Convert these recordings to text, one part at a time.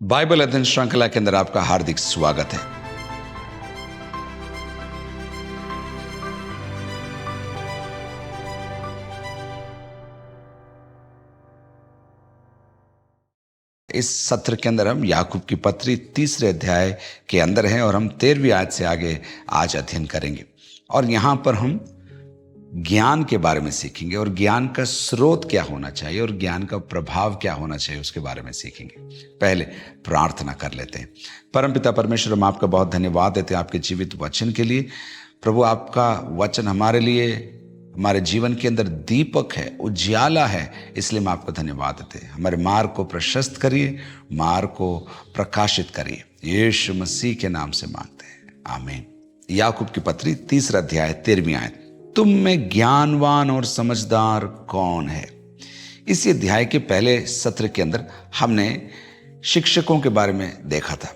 Bible अध्ययन श्रृंखला के अंदर आपका हार्दिक स्वागत है। इस सत्र के अंदर हम याकूब की पत्री तीसरे अध्याय के अंदर हैं और हम 13वीं आयत से आगे आज अध्ययन करेंगे और यहां पर हम ज्ञान के बारे में सीखेंगे और ज्ञान का स्रोत क्या होना चाहिए और ज्ञान का प्रभाव क्या होना चाहिए उसके बारे में सीखेंगे। पहले प्रार्थना कर लेते हैं। परमपिता परमेश्वर, हम आपका बहुत धन्यवाद देते हैं आपके जीवित वचन के लिए। प्रभु, आपका वचन हमारे लिए, हमारे जीवन के अंदर दीपक है, उजियाला है, इसलिए हम आपको धन्यवाद देते हैं। हमारे मार्ग को प्रशस्त करिए, मार्ग को प्रकाशित करिए, यीशु मसीह के नाम से मांगते हैं, आमीन। याकूब की पत्री तीसरा अध्याय 13वीं आयत, तुम में ज्ञानवान और समझदार कौन है। इसी अध्याय के पहले सत्र के अंदर हमने शिक्षकों के बारे में देखा था।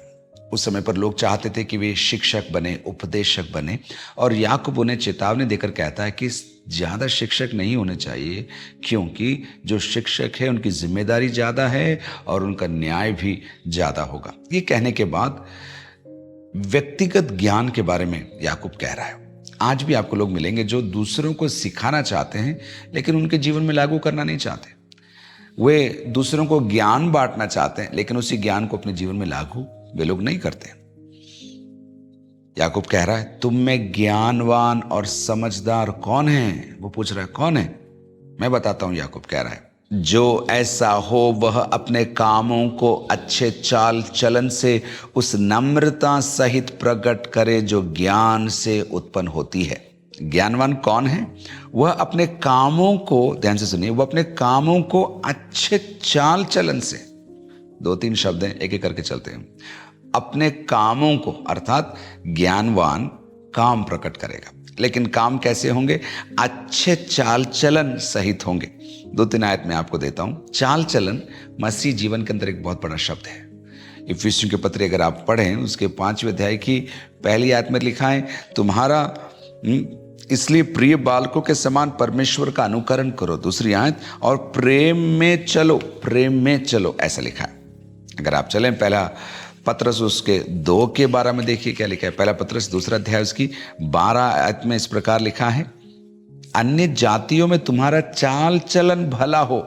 उस समय पर लोग चाहते थे कि वे शिक्षक बने, उपदेशक बने, और याकूब उन्हें चेतावनी देकर कहता है कि ज़्यादा शिक्षक नहीं होने चाहिए, क्योंकि जो शिक्षक है उनकी जिम्मेदारी ज़्यादा है और उनका न्याय भी ज़्यादा होगा। ये कहने के बाद व्यक्तिगत ज्ञान के बारे में याकूब कह रहा है। आज भी आपको लोग मिलेंगे जो दूसरों को सिखाना चाहते हैं लेकिन उनके जीवन में लागू करना नहीं चाहते। वे दूसरों को ज्ञान बांटना चाहते हैं लेकिन उसी ज्ञान को अपने जीवन में लागू वे लोग नहीं करते। याकूब कह रहा है, तुम में ज्ञानवान और समझदार कौन है। वो पूछ रहा है कौन है। मैं बताता हूं। याकूब कह रहा है, जो ऐसा हो वह अपने कामों को अच्छे चाल चलन से उस नम्रता सहित प्रकट करे जो ज्ञान से उत्पन्न होती है। ज्ञानवान कौन है? वह अपने कामों को, ध्यान से सुनिए, वह अपने कामों को अच्छे चाल चलन से, 2-3 शब्द हैं, एक एक करके चलते हैं। अपने कामों को, अर्थात ज्ञानवान काम प्रकट करेगा, लेकिन काम कैसे होंगे? अच्छे चाल चलन सहित होंगे। 2-3 आयत में आपको देता हूं। चाल चलन मसीह जीवन के अंदर एक बहुत बड़ा शब्द है। इफिसियों के पत्र अगर आप पढ़ें, उसके 5वें अध्याय की पहली आयत में लिखा है, तुम्हारा इसलिए प्रिय बालकों के समान परमेश्वर का अनुकरण करो। दूसरी आयत, और प्रेम में चलो, प्रेम में चलो, ऐसा लिखा है। अगर आप चलें पहला पत्रस उसके 2 के 12 में देखिए क्या लिखा है। पहला पत्रस दूसरा अध्याय उसकी 12 आयत में इस प्रकार लिखा है, अन्य जातियों में तुम्हारा चाल चलन भला हो,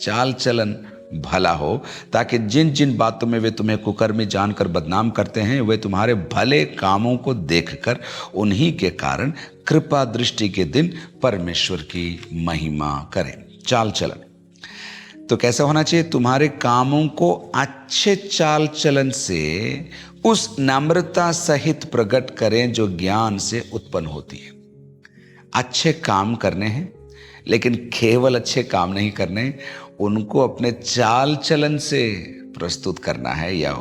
चाल चलन भला हो, ताकि जिन जिन बातों में वे तुम्हें कुकर्मी जानकर बदनाम करते हैं, वे तुम्हारे भले कामों को देखकर उन्हीं के कारण कृपा दृष्टि के दिन परमेश्वर की महिमा करें। चाल चलन तो कैसा होना चाहिए? तुम्हारे कामों को अच्छे चाल चलन से उस नम्रता सहित प्रकट करें जो ज्ञान से उत्पन्न होती है। अच्छे काम करने हैं, लेकिन केवल अच्छे काम नहीं करने, उनको अपने चाल चलन से प्रस्तुत करना है, या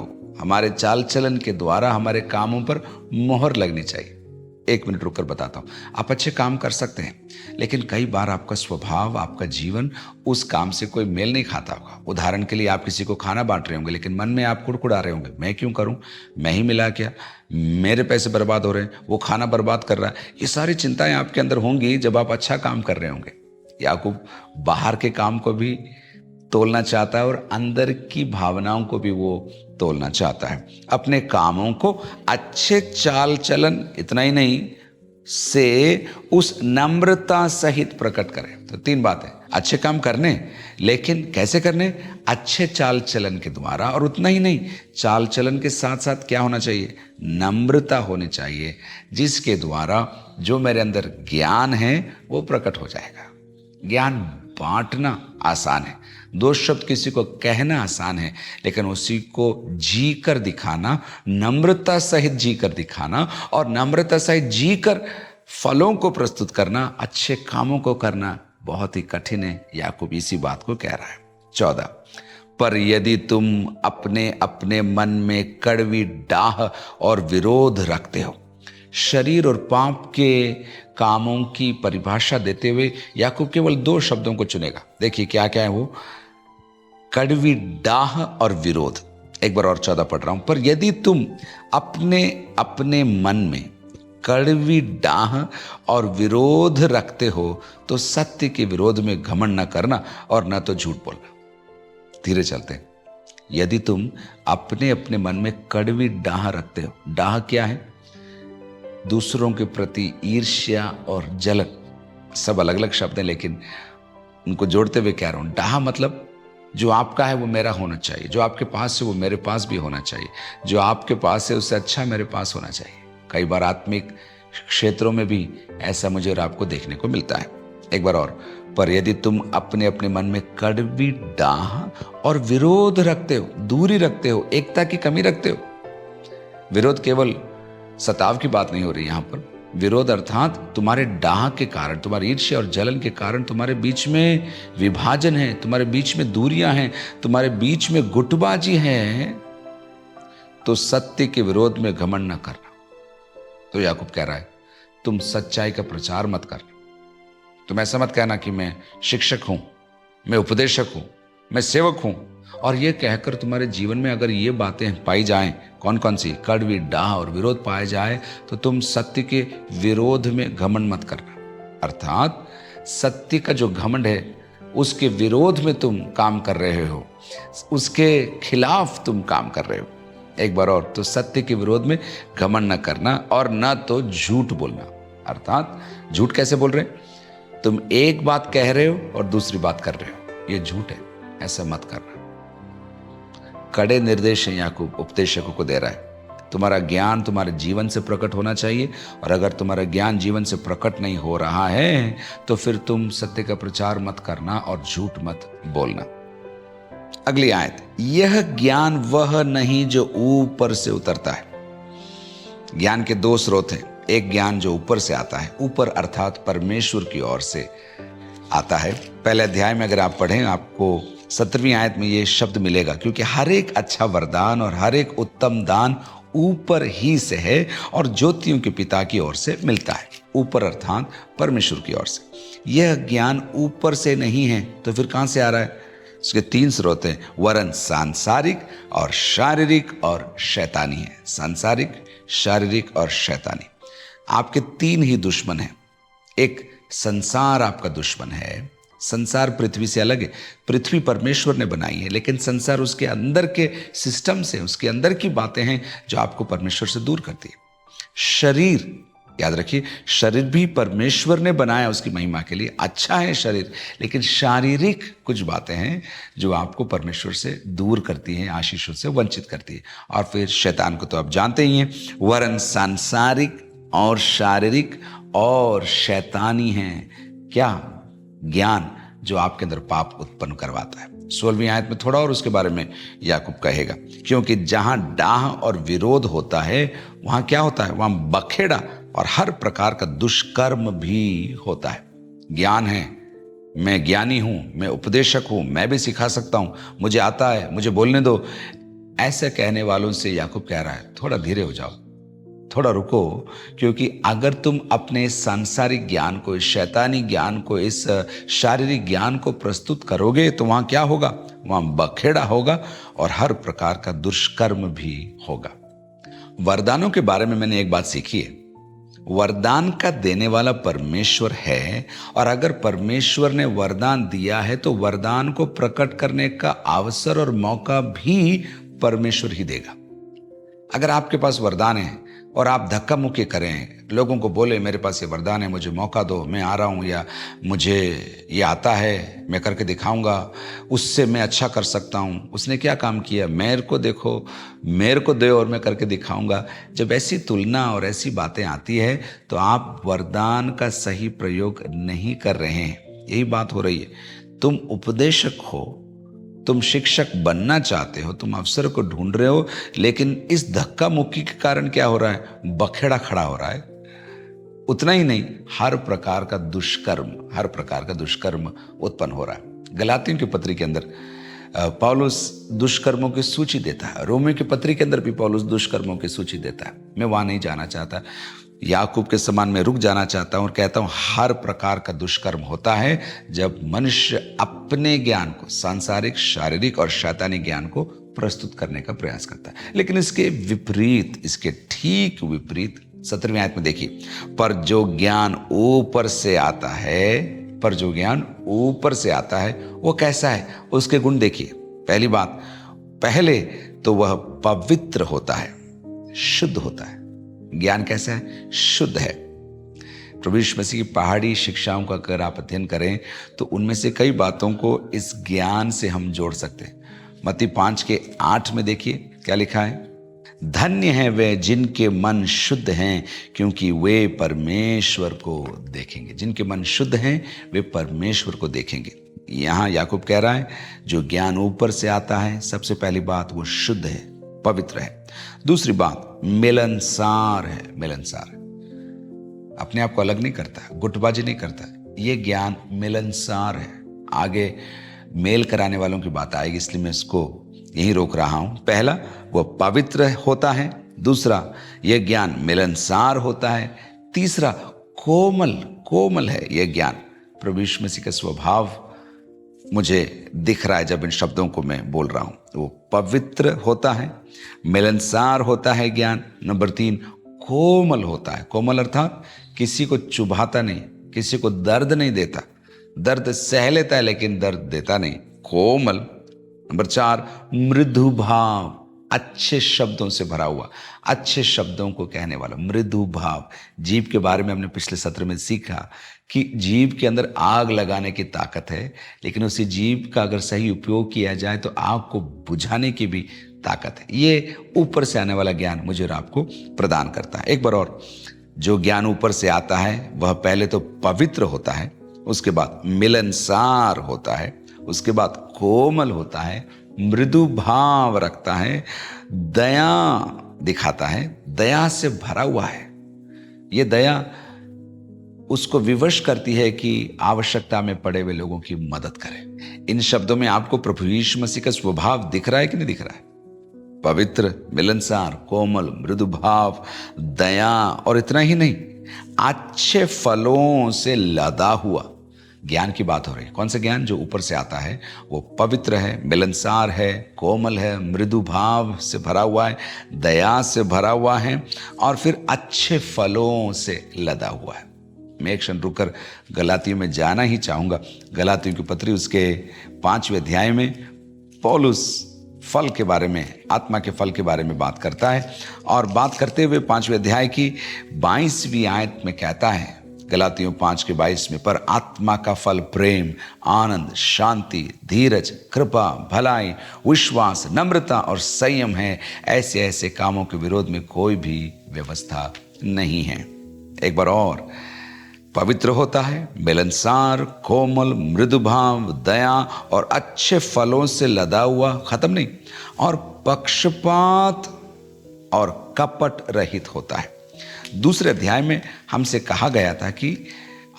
हमारे चाल चलन के द्वारा हमारे कामों पर मोहर लगनी चाहिए। 1 मिनट रुककर बताता हूं। आप अच्छे काम कर सकते हैं, लेकिन कई बार आपका स्वभाव, आपका जीवन उस काम से कोई मेल नहीं खाता होगा। उदाहरण के लिए, आप किसी को खाना बांट रहे होंगे, लेकिन मन में आप कुड़कुड़ा रहे होंगे, मैं क्यों करूं, मैं ही मिला क्या, मेरे पैसे बर्बाद हो रहे हैं, वो खाना बर्बाद कर रहा है। ये सारी चिंताएं आपके अंदर होंगी जब आप अच्छा काम कर रहे होंगे। याकूब बाहर के काम को भी तोलना चाहता है और अंदर की भावनाओं को भी वो तोलना चाहता है। अपने कामों को अच्छे चाल चलन, इतना ही नहीं, से उस नम्रता सहित प्रकट करें। तो 3 बातें, अच्छे काम करने, लेकिन कैसे करने? अच्छे चाल चलन के द्वारा। और उतना ही नहीं, चाल चलन के साथ साथ क्या होना चाहिए? नम्रता होनी चाहिए, जिसके द्वारा जो मेरे अंदर ज्ञान है वो प्रकट हो जाएगा। ज्ञान बांटना आसान है, 2 शब्द किसी को कहना आसान है, लेकिन उसी को जी कर दिखाना, नम्रता सहित जी कर दिखाना, और नम्रता सहित जी कर फलों को प्रस्तुत करना, अच्छे कामों को करना बहुत ही कठिन है। याकूब इसी बात को कह रहा है। 14, पर यदि तुम अपने अपने मन में कड़वी डाह और विरोध रखते हो। शरीर और पाप के कामों की परिभाषा देते हुए याकूब केवल 2 शब्दों को चुनेगा। देखिए क्या क्या है वो, कड़वी डाह और विरोध। एक बार और 14 पढ़ रहा हूं, पर यदि तुम अपने अपने मन में कड़वी डाह और विरोध रखते हो तो सत्य के विरोध में घमंड न करना और न तो झूठ बोलना। धीरे चलते हैं। यदि तुम अपने अपने मन में कड़वी डाह रखते हो। डाह क्या है? दूसरों के प्रति ईर्ष्या और जलन। सब अलग अलग शब्द हैं, लेकिन उनको जोड़ते हुए कह रहा हूं। डाह मतलब जो आपका है वो मेरा होना चाहिए, जो आपके पास है वो मेरे पास भी होना चाहिए, जो आपके पास है उससे अच्छा मेरे पास होना चाहिए। कई बार आत्मिक क्षेत्रों में भी ऐसा मुझे और आपको देखने को मिलता है। एक बार और, पर यदि तुम अपने अपने मन में कड़वी डाह और विरोध रखते हो, दूरी रखते हो, एकता की कमी रखते हो। विरोध केवल सताव की बात नहीं हो रही यहां पर। विरोध अर्थात तुम्हारे डाह के कारण, तुम्हारी ईर्ष्या और जलन के कारण तुम्हारे बीच में विभाजन है, तुम्हारे बीच में दूरियां हैं, तुम्हारे बीच में गुटबाजी है, तो सत्य के विरोध में घमंड न करना। तो याकूब कह रहा है तुम सच्चाई का प्रचार मत कर। तुम ऐसा मत कहना कि मैं शिक्षक हूं, मैं उपदेशक हूं, मैं सेवक हूं, और यह कहकर तुम्हारे जीवन में अगर ये बातें पाई जाएं, कौन कौन सी? कड़वी डाह और विरोध पाए जाए, तो तुम सत्य के विरोध में घमंड मत करना। अर्थात सत्य का जो घमंड है उसके विरोध में तुम काम कर रहे हो, उसके खिलाफ तुम काम कर रहे हो। एक बार और, तो सत्य के विरोध में घमंड न करना और न तो झूठ बोलना। अर्थात झूठ कैसे बोल रहे हैं? तुम एक बात कह रहे हो और दूसरी बात कर रहे हो, यह झूठ है, ऐसा मत करना। कड़े निर्देश हैं याकूब उपदेशकों को दे रहा है। तुम्हारा ज्ञान तुम्हारे जीवन से प्रकट होना चाहिए, और अगर तुम्हारा ज्ञान जीवन से प्रकट नहीं हो रहा है तो फिर तुम सत्य का प्रचार मत करना और झूठ मत बोलना। अगली आयत, यह ज्ञान वह नहीं जो ऊपर से उतरता है। ज्ञान के दो स्रोत हैं। एक ज्ञान जो ऊपर से आता है, ऊपर अर्थात परमेश्वर की ओर से आता है। पहले अध्याय में अगर आप पढ़ें, आपको 17वीं आयत में ये शब्द मिलेगा, क्योंकि हर एक अच्छा वरदान और हर एक उत्तम दान ऊपर ही से है और ज्योतियों के पिता की ओर से मिलता है। ऊपर अर्थात परमेश्वर की ओर से। यह ज्ञान ऊपर से नहीं है तो फिर कहां से आ रहा है? इसके 3 स्रोत हैं, वरन सांसारिक और शारीरिक और शैतानी है। सांसारिक, शारीरिक और शैतानी। आपके 3 ही दुश्मन हैं। एक संसार आपका दुश्मन है। संसार पृथ्वी से अलग है। पृथ्वी परमेश्वर ने बनाई है, लेकिन संसार उसके अंदर के सिस्टम से, उसके अंदर की बातें हैं जो आपको परमेश्वर से दूर करती है। शरीर, याद रखिए, शरीर भी परमेश्वर ने बनाया उसकी महिमा के लिए, अच्छा है शरीर, लेकिन शारीरिक कुछ बातें हैं जो आपको परमेश्वर से दूर करती हैं, आशीषों से वंचित करती है। और फिर शैतान को तो आप जानते ही हैं, वरन सांसारिक और शारीरिक और शैतानी है। क्या? ज्ञान जो आपके अंदर पाप उत्पन्न करवाता है। 16वीं आयत में थोड़ा और उसके बारे में याकूब कहेगा, क्योंकि जहां डाह और विरोध होता है वहां क्या होता है? वहां बखेड़ा और हर प्रकार का दुष्कर्म भी होता है। ज्ञान है, मैं ज्ञानी हूं, मैं उपदेशक हूं, मैं भी सिखा सकता हूं, मुझे आता है, मुझे बोलने दो, ऐसे कहने वालों से याकूब कह रहा है थोड़ा धीरे हो जाओ, थोड़ा रुको। क्योंकि अगर तुम अपने सांसारिक ज्ञान को, इस शैतानी ज्ञान को, इस शारीरिक ज्ञान को प्रस्तुत करोगे तो वहां क्या होगा? वहां बखेड़ा होगा और हर प्रकार का दुष्कर्म भी होगा। वरदानों के बारे में मैंने एक बात सीखी है, वरदान का देने वाला परमेश्वर है, और अगर परमेश्वर ने वरदान दिया है तो वरदान को प्रकट करने का अवसर और मौका भी परमेश्वर ही देगा। अगर आपके पास वरदान है और आप धक्का मुक्की करें, लोगों को बोले मेरे पास ये वरदान है, मुझे मौका दो, मैं आ रहा हूँ, या मुझे ये आता है, मैं करके दिखाऊंगा, उससे मैं अच्छा कर सकता हूँ, उसने क्या काम किया, मेरे को देखो, मेरे को दो और मैं करके दिखाऊंगा। जब ऐसी तुलना और ऐसी बातें आती है तो आप वरदान का सही प्रयोग नहीं कर रहे हैं। यही बात हो रही है। तुम उपदेशक हो, तुम शिक्षक बनना चाहते हो, तुम अवसर को ढूंढ रहे हो, लेकिन इस धक्का मुक्की के कारण क्या हो रहा है? बखेड़ा खड़ा हो रहा है। उतना ही नहीं, हर प्रकार का दुष्कर्म उत्पन्न हो रहा है। गलातियों की पत्री के अंदर पौलुस दुष्कर्मों की सूची देता है। रोमियों की पत्री के अंदर भी पौलुस दुष्कर्मों की सूची देता है। मैं वहां नहीं जाना चाहता, याकूब के समान में रुक जाना चाहता हूं और कहता हूं हर प्रकार का दुष्कर्म होता है जब मनुष्य अपने ज्ञान को, सांसारिक, शारीरिक और शैतानी ज्ञान को प्रस्तुत करने का प्रयास करता है। लेकिन इसके विपरीत, इसके ठीक विपरीत 17वीं आयत में देखिए, पर जो ज्ञान ऊपर से आता है वो कैसा है? उसके गुण देखिए। पहली बात, पहले तो वह पवित्र होता है, शुद्ध होता है। ज्ञान कैसा है? शुद्ध है। प्रभु यीशु मसीह की पहाड़ी शिक्षाओं का अगर आप अध्ययन करें तो उनमें से कई बातों को इस ज्ञान से हम जोड़ सकते हैं। मत्ती 5:8 में देखिए क्या लिखा है, धन्य है वे जिनके मन शुद्ध हैं क्योंकि वे परमेश्वर को देखेंगे। जिनके मन शुद्ध हैं वे परमेश्वर को देखेंगे। यहाँ याकूब कह रहा है जो ज्ञान ऊपर से आता है, सबसे पहली बात वो शुद्ध है, पवित्र है। दूसरी बात मिलनसार है। मिलनसार अपने आप को अलग नहीं करता, गुटबाजी नहीं करता। ये ज्ञान मिलनसार है। आगे मेल कराने वालों की बात आएगी, इसलिए मैं इसको यहीं रोक रहा हूं। पहला वो पवित्र होता है, दूसरा यह ज्ञान मिलनसार होता है, तीसरा कोमल है यह ज्ञान। प्रभु यीशु मसीह का स्वभाव मुझे दिख रहा है जब इन शब्दों को मैं बोल रहा हूं। वो पवित्र होता है, मिलनसार होता है ज्ञान। नंबर 3 कोमल होता है। कोमल अर्थात किसी को चुभाता नहीं, किसी को दर्द नहीं देता। दर्द सह लेता है लेकिन दर्द देता नहीं, कोमल। नंबर 4 मृदु भाव, अच्छे शब्दों से भरा हुआ, अच्छे शब्दों को कहने वाला, मृदु भाव। जीभ के बारे में हमने पिछले सत्र में सीखा कि जीभ के अंदर आग लगाने की ताकत है, लेकिन उसी जीभ का अगर सही उपयोग किया जाए तो आग को बुझाने की भी ताकत है। ये ऊपर से आने वाला ज्ञान मुझे और आपको प्रदान करता है। एक बार और, जो ज्ञान ऊपर से आता है वह पहले तो पवित्र होता है, उसके बाद मिलनसार होता है, उसके बाद कोमल होता है, मृदु भाव रखता है, दया दिखाता है, दया से भरा हुआ है। यह दया उसको विवश करती है कि आवश्यकता में पड़े हुए लोगों की मदद करे। इन शब्दों में आपको प्रभु यीशु मसीह का स्वभाव दिख रहा है कि नहीं दिख रहा है? पवित्र, मिलनसार, कोमल, मृदु भाव, दया, और इतना ही नहीं, अच्छे फलों से लदा हुआ ज्ञान की बात हो रही है। कौन सा ज्ञान? जो ऊपर से आता है। वो पवित्र है, मिलनसार है, कोमल है, मृदु भाव से भरा हुआ है, दया से भरा हुआ है, और फिर अच्छे फलों से लदा हुआ है। मैं एक क्षण रुककर गलातियों में जाना ही चाहूंगा। गलातियों की पत्री उसके 5वें अध्याय में पौलुस फल के बारे में, आत्मा के फल के बारे में बात करता है, और बात करते हुए 5वें अध्याय की 22वीं आयत में कहता है, गलातियों 5:22 में, पर आत्मा का फल प्रेम, आनंद, शांति, धीरज, कृपा, भलाई, विश्वास, नम्रता और संयम है। ऐसे ऐसे कामों के विरोध में कोई भी व्यवस्था नहीं है। एक बार और, पवित्र होता है, मिलनसार, कोमल, मृदु भाव, दया और अच्छे फलों से लदा हुआ, खत्म नहीं, और पक्षपात और कपट रहित होता है। दूसरे अध्याय में हमसे कहा गया था कि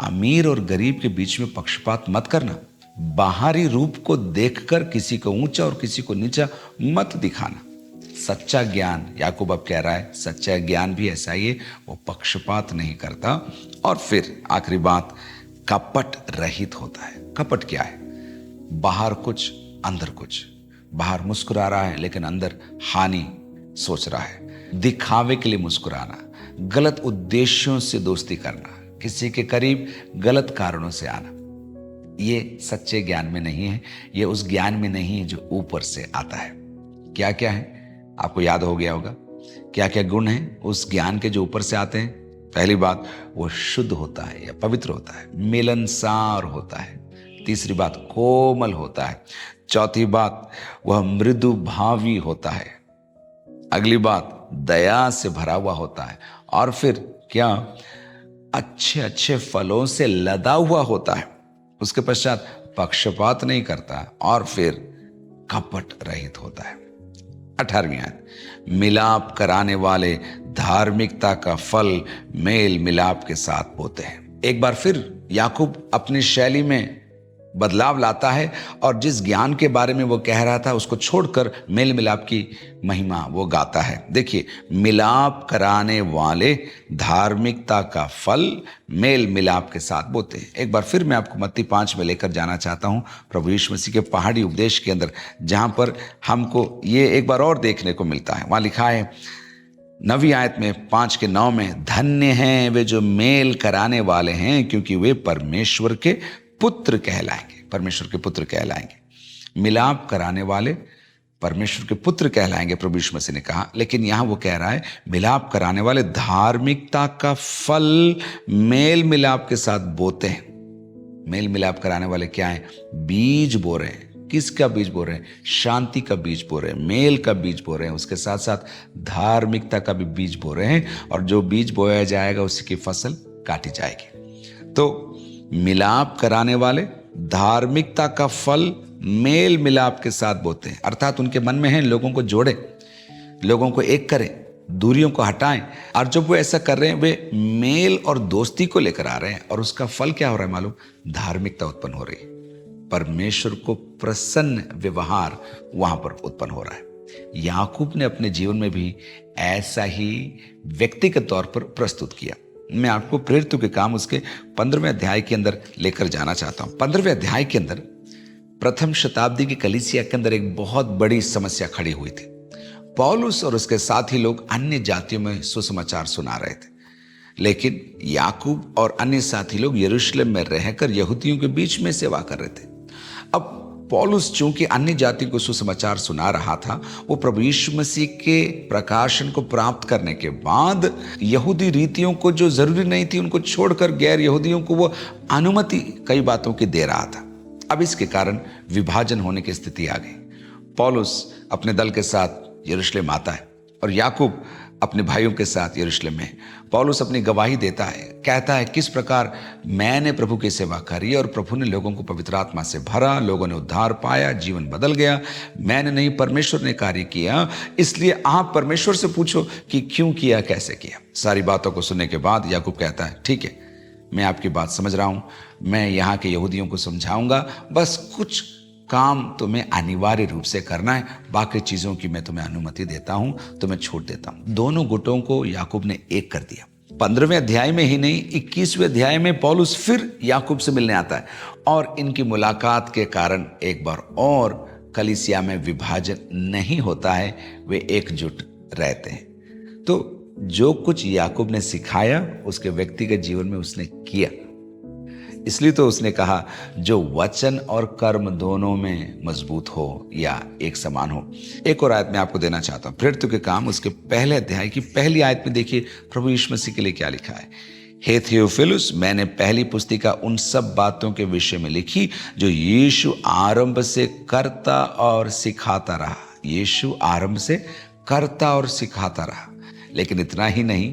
अमीर और गरीब के बीच में पक्षपात मत करना, बाहरी रूप को देखकर किसी को ऊंचा और किसी को नीचा मत दिखाना। सच्चा ज्ञान, याकूब अब कह रहा है, सच्चा ज्ञान भी ऐसा ही है, वो पक्षपात नहीं करता। और फिर आखिरी बात, कपट रहित होता है। कपट क्या है? बाहर कुछ अंदर कुछ, बाहर मुस्कुरा रहा है लेकिन अंदर हानि सोच रहा है, दिखावे के लिए मुस्कुराना, गलत उद्देश्यों से दोस्ती करना, किसी के करीब गलत कारणों से आना, ये सच्चे ज्ञान में नहीं है। ये उस ज्ञान में नहीं है जो ऊपर से आता है। क्या क्या है आपको याद हो गया होगा। क्या क्या गुण हैं उस ज्ञान के जो ऊपर से आते हैं? पहली बात, वो शुद्ध होता है या पवित्र होता है, मिलनसार होता है। तीसरी बात, कोमल होता है। चौथी बात, वह मृदु भावी होता है। अगली बात, दया से भरा हुआ होता है। और फिर क्या? अच्छे अच्छे फलों से लदा हुआ होता है। उसके पश्चात पक्षपात नहीं करता, और फिर कपट रहित होता है। 18वीं आयत, मिलाप कराने वाले धार्मिकता का फल मेल मिलाप के साथ बोते हैं। एक बार फिर याकूब अपनी शैली में बदलाव लाता है, और जिस ज्ञान के बारे में वो कह रहा था उसको छोड़कर मेल मिलाप की महिमा वो गाता है। देखिए, मिलाप कराने वाले धार्मिकता का फल मेल मिलाप के साथ बोते हैं। एक बार फिर मैं आपको मत्ती 5 में लेकर जाना चाहता हूं, प्रभु यीशु मसीह के पहाड़ी उपदेश के अंदर, जहां पर हमको ये एक बार और देखने को मिलता है। वहां लिखा है 9वीं आयत में 5:9 में, धन्य हैं वे जो मेल कराने वाले हैं क्योंकि वे परमेश्वर के पुत्र कहलाएंगे। परमेश्वर के पुत्र कहलाएंगे। मिलाप कराने वाले परमेश्वर के पुत्र कहलाएंगे, प्रभु यीशु मसीह ने कहा। लेकिन यहां वो कह रहा है मिलाप कराने वाले धार्मिकता का फल मेल मिलाप के साथ बोते हैं। मेल मिलाप कराने वाले क्या है? बीज बो रहे हैं। किसका बीज बो रहे हैं? शांति का बीज बो रहे हैं, मेल का बीज बो रहे हैं, उसके साथ साथ धार्मिकता का भी बीज बो रहे हैं। और जो बीज बोया जाएगा उसी की फसल काटी जाएगी। तो मिलाप कराने वाले धार्मिकता का फल मेल मिलाप के साथ बोते हैं, अर्थात उनके मन में है लोगों को जोड़े, लोगों को एक करें, दूरियों को हटाएं। और जब वो ऐसा कर रहे हैं वे मेल और दोस्ती को लेकर आ रहे हैं, और उसका फल क्या हो रहा है मालूम? धार्मिकता उत्पन्न हो रही है, परमेश्वर को प्रसन्न व्यवहार वहां पर उत्पन्न हो रहा है। याकूब ने अपने जीवन में भी ऐसा ही व्यक्तिगत तौर पर प्रस्तुत किया। मैं आपको प्रेरितों के काम उसके 15वें अध्याय के अंदर लेकर जाना चाहता हूं। 15वें अध्याय के अंदर प्रथम शताब्दी की कलीसिया के अंदर एक बहुत बड़ी समस्या खड़ी हुई थी। पौलुस और उसके साथी लोग अन्य जातियों में सुसमाचार सुना रहे थे, लेकिन याकूब और अन्य साथी लोग यरूशलेम में रहकर यहूदियों के बीच में सेवा कर रहे थे। अब पौलुस चूंकि अन्य जातियों को सुसमाचार सुना रहा था, वो प्रभु यीशु मसीह के प्रकाशन को प्राप्त करने के बाद यहूदी रीतियों को जो जरूरी नहीं थी उनको छोड़कर गैर यहूदियों को वो अनुमति कई बातों की दे रहा था। अब इसके कारण विभाजन होने की स्थिति आ गई। पौलुस अपने दल के साथ यरूशलेम आता है और याकूब अपने भाइयों के साथ यरूशलेम में। पौलुस अपनी गवाही देता है, कहता है किस प्रकार मैंने प्रभु की सेवा करी और प्रभु ने लोगों को पवित्र आत्मा से भरा, लोगों ने उद्धार पाया, जीवन बदल गया। मैंने नहीं, परमेश्वर ने कार्य किया, इसलिए आप परमेश्वर से पूछो कि क्यों किया, कैसे किया। सारी बातों को सुनने के बाद याकूब कहता है ठीक है, मैं आपकी बात समझ रहा हूं, मैं यहाँ के यहूदियों को समझाऊंगा, बस कुछ काम तुम्हें अनिवार्य रूप से करना है, बाकी चीजों की मैं तुम्हें अनुमति देता हूं, तुम्हें छूट देता हूं। दोनों गुटों को याकूब ने एक कर दिया। 15वें अध्याय में ही नहीं, 21वें अध्याय में पौलुस फिर याकूब से मिलने आता है और इनकी मुलाकात के कारण एक बार और कलीसिया में विभाजन नहीं होता है, वे एकजुट रहते हैं। तो जो कुछ याकूब ने सिखाया उसके व्यक्तिगत जीवन में उसने किया, इसलिए तो उसने कहा जो वचन और कर्म दोनों में मजबूत हो या एक समान हो। एक और आयत मैं आपको देना चाहता हूं, प्रेरितों के काम उसके पहले अध्याय की पहली आयत में देखिए प्रभु यीशु मसीह के लिए क्या लिखा है। हे थियोफिलुस, मैंने पहली पुस्तिका उन सब बातों के विषय में लिखी जो यीशु आरंभ से करता और सिखाता रहा। यीशु आरंभ से करता और सिखाता रहा। लेकिन इतना ही नहीं,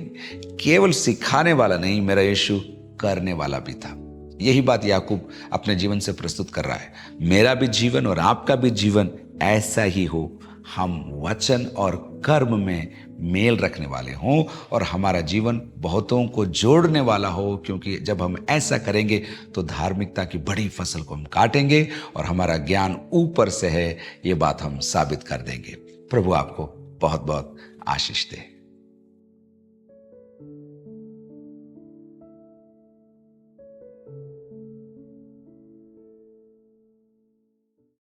केवल सिखाने वाला नहीं, मेरा यीशु करने वाला भी था। यही बात याकूब अपने जीवन से प्रस्तुत कर रहा है। मेरा भी जीवन और आपका भी जीवन ऐसा ही हो, हम वचन और कर्म में मेल रखने वाले हों और हमारा जीवन बहुतों को जोड़ने वाला हो, क्योंकि जब हम ऐसा करेंगे तो धार्मिकता की बड़ी फसल को हम काटेंगे और हमारा ज्ञान ऊपर से है, ये बात हम साबित कर देंगे। प्रभु आपको बहुत बहुत आशीष दे।